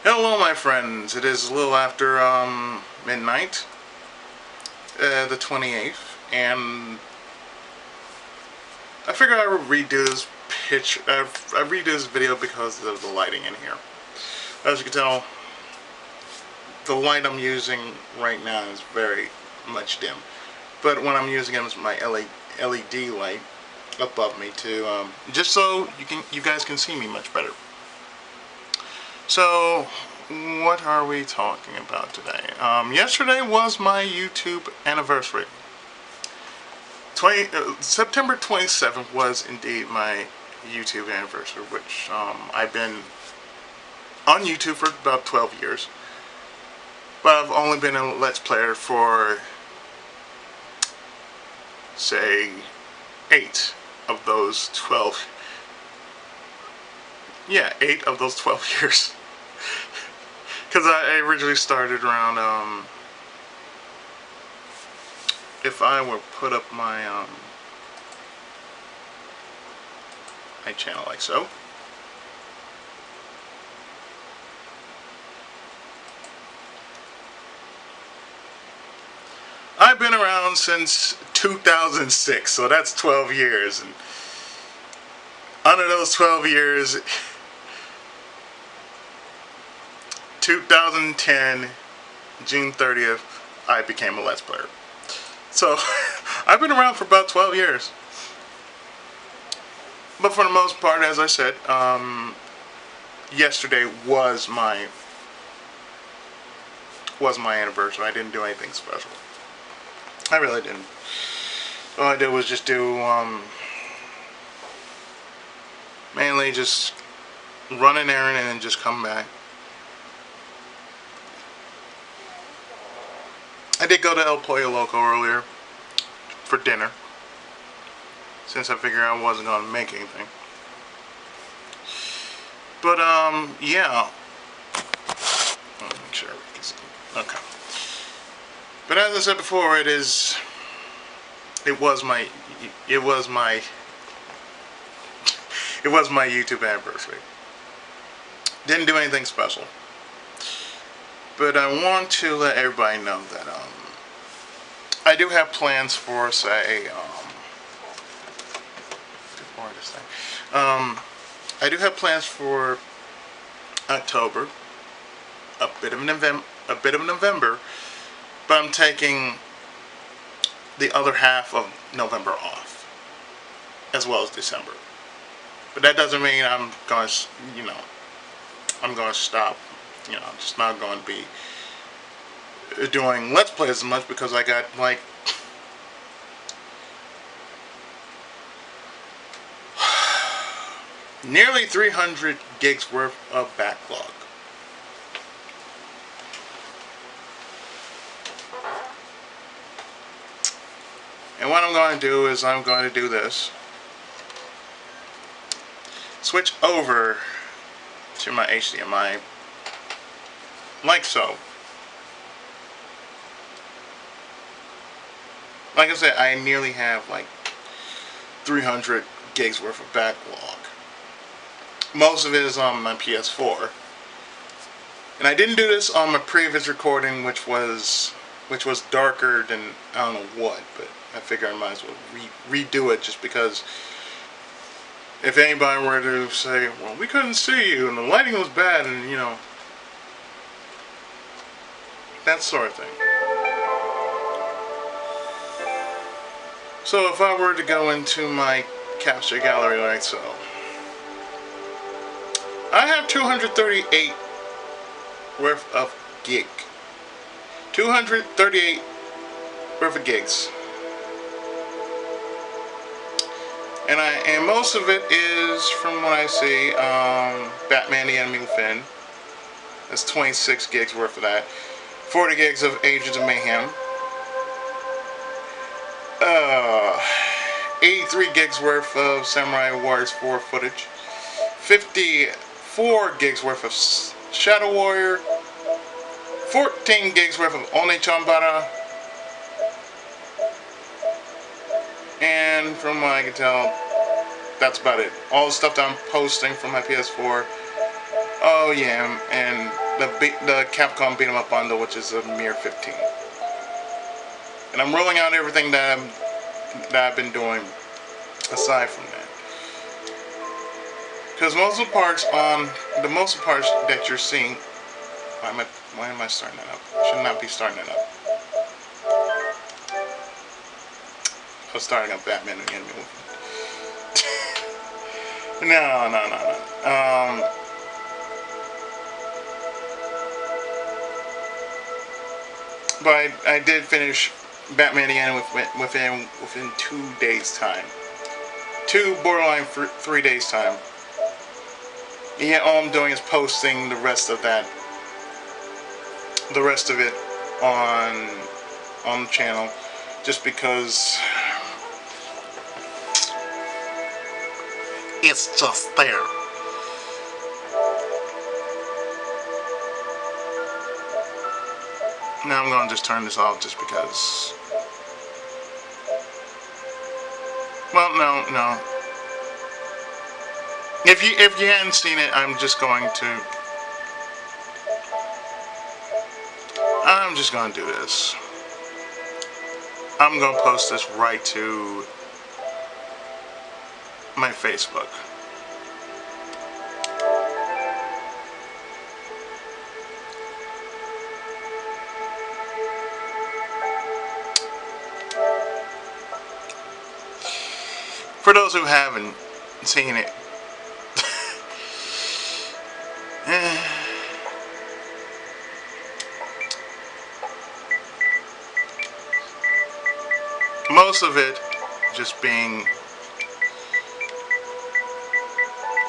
Hello, my friends. It is a little after midnight, the 28th, and I figured I would redo this I redo this video because of the lighting in here. As you can tell, the light I'm using right now is very much dim, but when I'm using it, it's my LED light above me to just so you guys can see me much better. So, what are we talking about today? Yesterday was my YouTube anniversary. September 27th was indeed my YouTube anniversary, which I've been on YouTube for about 12 years. But I've only been a Let's Player for, say, 8 of those 12. Yeah, 8 of those 12 years. Because I originally started around, if I were put up my, my channel like so. I've been around since 2006, so that's 12 years. And under those 12 years, 2010, June 30th, I became a Let's Player. So, I've been around for about 12 years. But for the most part, as I said, yesterday was my anniversary. I didn't do anything special. I really didn't. All I did was just do, mainly just run an errand and then just come back. I did go to El Pollo Loco earlier for dinner, since I figured I wasn't going to make anything. But, yeah. Make sure we can see. Okay. But as I said before, it was my YouTube anniversary. Didn't do anything special. But I want to let everybody know that I do have plans for, say, I do have plans for October, a bit of November, but I'm taking the other half of November off, as well as December. But that doesn't mean I'm going to, I'm going to stop. I'm just not going to be doing Let's Play as much because I got, like, nearly 300 gigs worth of backlog. And what I'm going to do is I'm going to do this. Switch over to my HDMI. Like so. Like I said, I nearly have like 300 gigs worth of backlog. Most of it is on my PS4. And I didn't do this on my previous recording, which was darker than I don't know what, but I figured I might as well redo it just because if anybody were to say, well, we couldn't see you and the lighting was bad and that sort of thing. So if I were to go into my capture gallery like so, I have 238 worth of gig. 238 worth of gigs. And most of it is, from what I see, Batman the Enemy Within. That's 26 gigs worth of that. 40 gigs of Agents of Mayhem. 83 gigs worth of Samurai Warriors 4 footage. 54 gigs worth of Shadow Warrior. 14 gigs worth of Onechanbara. And from what I can tell, that's about it. All the stuff that I'm posting from my PS4. Oh yeah, and the Capcom beat 'em up bundle, which is a mere 15. And I'm rolling out everything that I've been doing aside from that. Because most of the parts that you're seeing, why am I starting that up? I should not be starting that up. I was starting up Batman again. No. But I did finish Batman again within 2 days time. 2 borderline 3 days time. And yet all I'm doing is posting the rest of it on the channel, just because it's just there. Now I'm going to just turn this off just because. Well, no. If you hadn't seen it, I'm just going to do this. I'm going to post this right to my Facebook. For those who haven't seen it, most of it just being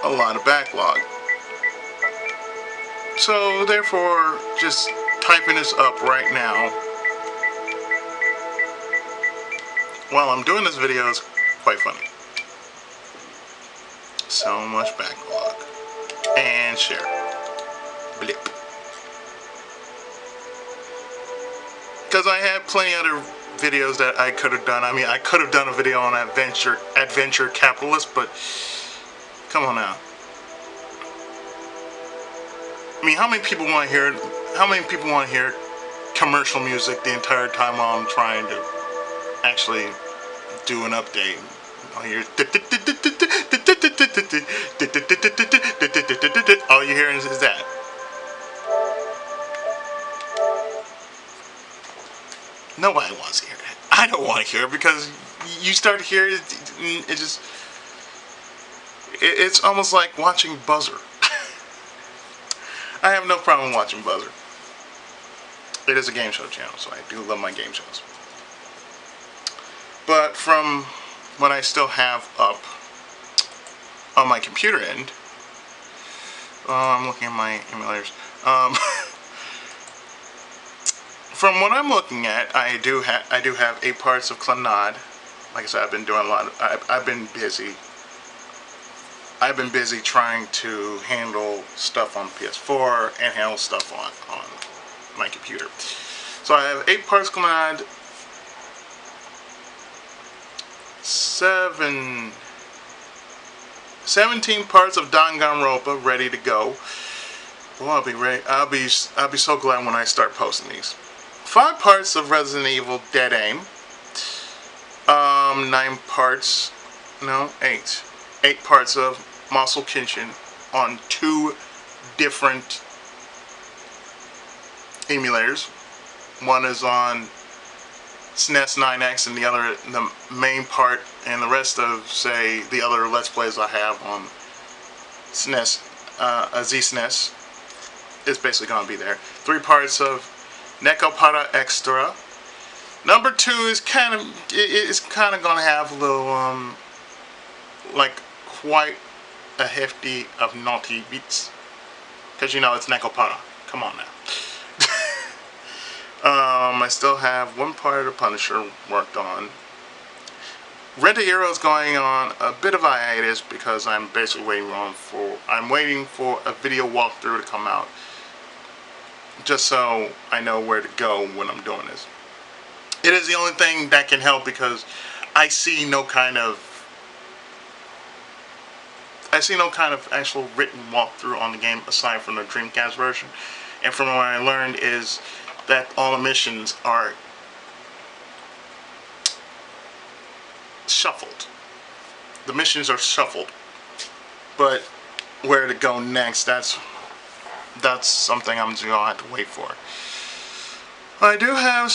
a lot of backlog. So therefore, just typing this up right now while I'm doing this video is quite funny. So much backlog. And share. Blip. Because I had plenty other videos that I could have done. I mean, I could have done a video on Adventure Capitalist, but come on now. I mean, how many people want to hear commercial music the entire time while I'm trying to actually do an update? All you hear is that. Nobody wants to hear that. I don't want to hear it, because you start to hear it, it's almost like watching Buzzer. I have no problem watching Buzzer. It is a game show channel, so I do love my game shows. But from what I still have up on my computer end, I'm looking at my emulators. From what I'm looking at, I do have 8 parts of Clannad. Like I said, I've been doing a lot of, I've been busy. I've been busy trying to handle stuff on PS4 and handle stuff on my computer. So I have 8 parts Clannad, 17 parts of Danganronpa ready to go. Well, I'll be ready. I'll be so glad when I start posting these. 5 parts of Resident Evil Dead Aim. 9 parts. No, 8. 8 parts of Muscle Kenshin on 2 different emulators. One is on SNES 9X, and the main part, and the rest of, say, the other Let's Plays I have on SNES, ZSNES, is basically going to be there. 3 parts of Necopara Extra. Number 2 is kind of going to have a little, like, quite a hefty of naughty beats. Because, you know, it's Necopara. Come on now. I still have 1 part of the Punisher worked on. Red Hero is going on a bit of a hiatus because I'm basically waiting for a video walkthrough to come out, just so I know where to go when I'm doing this. It is the only thing that can help, because I see no kind of I see no kind of actual written walkthrough on the game aside from the Dreamcast version. And from what I learned is that all the missions are shuffled. The missions are shuffled. But where to go next, that's something I'm just gonna have to wait for. I do have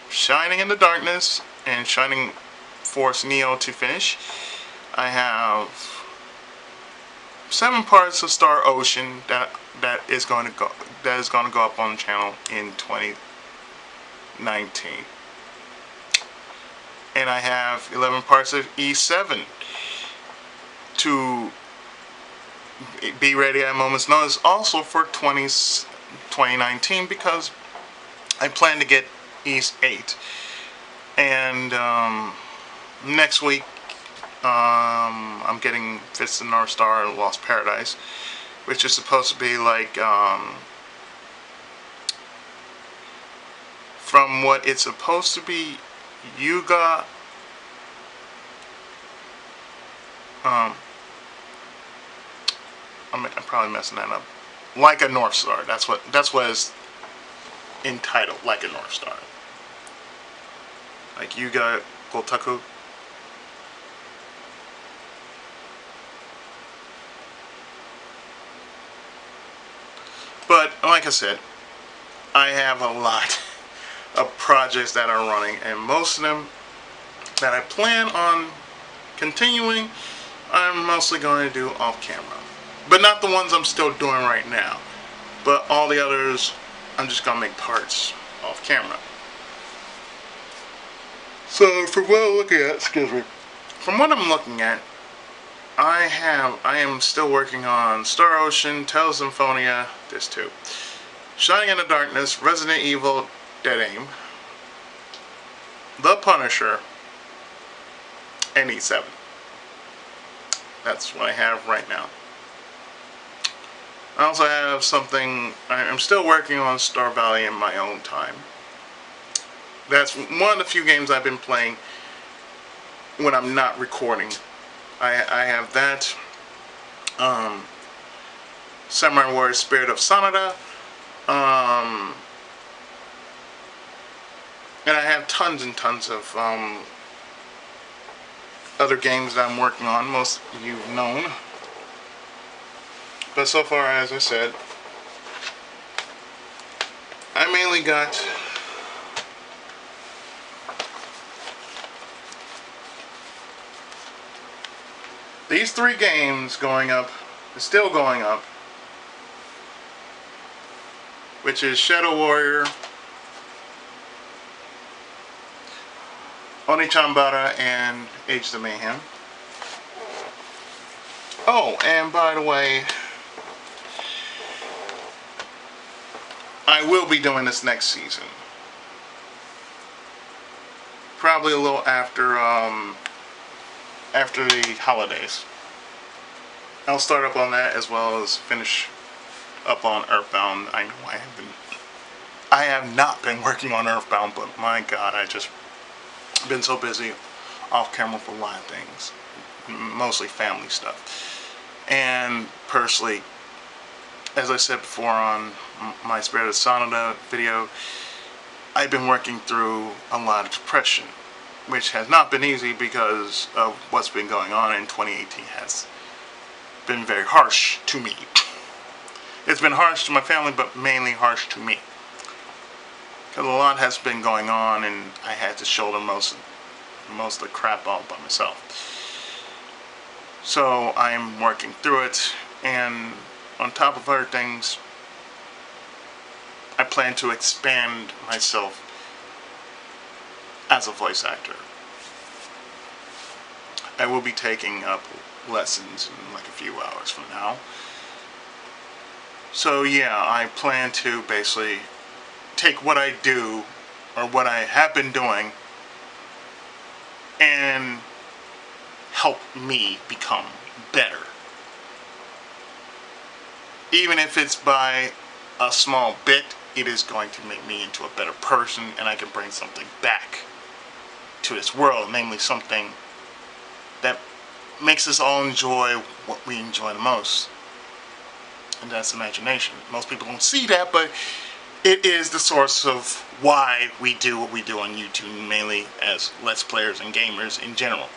Shining in the Darkness and Shining Force Neo to finish. I have 7 parts of Star Ocean that is going to go up on the channel in 2019. And I have 11 parts of E7 to be ready at a moment's notice, also for 2019, because I plan to get East 8. And next week I'm getting Fist of the North Star Lost Paradise, which is supposed to be like from what it's supposed to be, Yuga I'm probably messing that up. Like a North Star. That's what it's entitled. Like a North Star. Like Yuga Gotoku. But like I said, I have a lot of projects that are running, and most of them that I plan on continuing, I'm mostly going to do off camera. But not the ones I'm still doing right now. But all the others, I'm just going to make parts off camera. So from what I'm looking at, from what I'm looking at, I am still working on Star Ocean, Tales of Symphonia, this too, Shining in the Darkness, Resident Evil, Dead Aim, The Punisher, and E7. That's what I have right now. I also have something, I'm still working on Star Valley in my own time. That's one of the few games I've been playing when I'm not recording. I have that, Samurai Warrior Spirit of Sanada, and I have tons and tons of other games that I'm working on, most of you've known. But so far, as I said, I mainly got these 3 games going up, still going up, which is Shadow Warrior, Onechanbara, and Age of Mayhem. Oh, and by the way, I will be doing this next season. Probably a little after the holidays. I'll start up on that as well as finish up on Earthbound. I know I have not been working on Earthbound, but my God, I just been so busy off camera for a lot of things, mostly family stuff. And personally, as I said before on my Spirit of Sanada video, I've been working through a lot of depression, which has not been easy because of what's been going on in 2018 has been very harsh to me. It's been harsh to my family, but mainly harsh to me. Because a lot has been going on, and I had to shoulder most of the crap all by myself. So I'm working through it, and on top of other things, I plan to expand myself as a voice actor. I will be taking up lessons in like a few hours from now. So yeah, I plan to basically take what I do, or what I have been doing, and help me become better. Even if it's by a small bit, it is going to make me into a better person, and I can bring something back to this world, namely something makes us all enjoy what we enjoy the most. And that's imagination. Most people don't see that, but it is the source of why we do what we do on YouTube, mainly as Let's Players and gamers in general.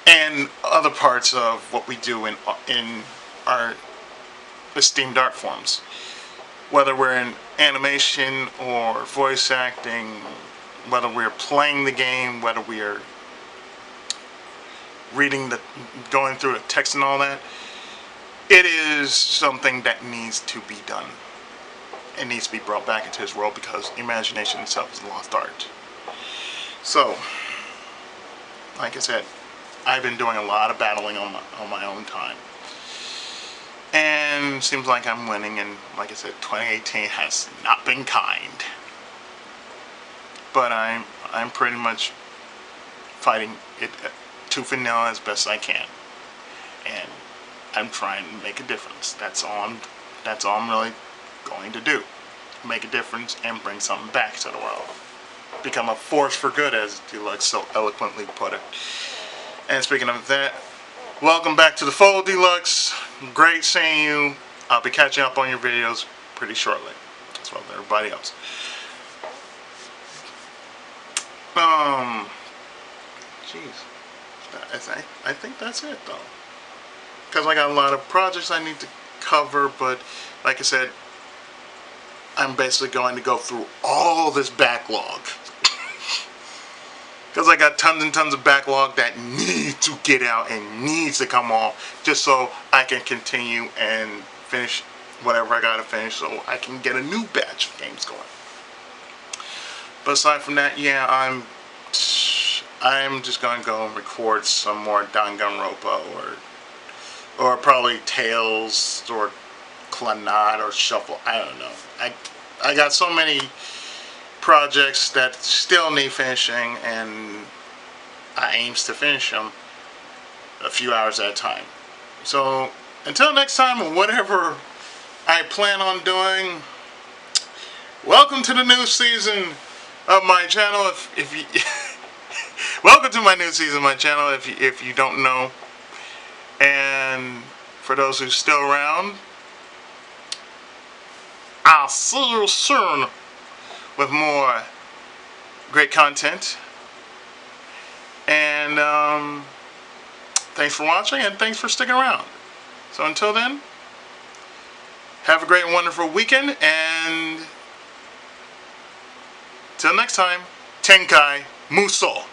And other parts of what we do in our esteemed art forms. Whether we're in animation or voice acting, whether we're playing the game, whether we are going through the text and all that, it is something that needs to be done. It needs to be brought back into this world because imagination itself is a lost art. So, like I said, I've been doing a lot of battling on my own time. And seems like I'm winning, and like I said, 2018 has not been kind. But I'm pretty much fighting it tooth and nail as best I can. And I'm trying to make a difference. That's all I'm really going to do. Make a difference and bring something back to the world. Become a force for good, as Deluxe so eloquently put it. And speaking of that, welcome back to the fold, Deluxe. Great seeing you. I'll be catching up on your videos pretty shortly, as well as everybody else. Jeez. I think that's it, though. Because I got a lot of projects I need to cover, but like I said, I'm basically going to go through all this backlog. Because I got tons and tons of backlog that need to get out and needs to come off just so I can continue and finish whatever I got to finish so I can get a new batch of games going. But aside from that, yeah, I'm just going to go and record some more Danganronpa or probably Tales or Clannad or Shuffle. I don't know. I got so many projects that still need finishing, and I aims to finish them a few hours at a time. So until next time, whatever I plan on doing, welcome to the new season of my channel. If you welcome to my new season of my channel if you don't know. And for those who are still around, I'll see you soon with more great content. And thanks for watching, and thanks for sticking around. So until then, have a great and wonderful weekend, and till next time, Tenkai Muso.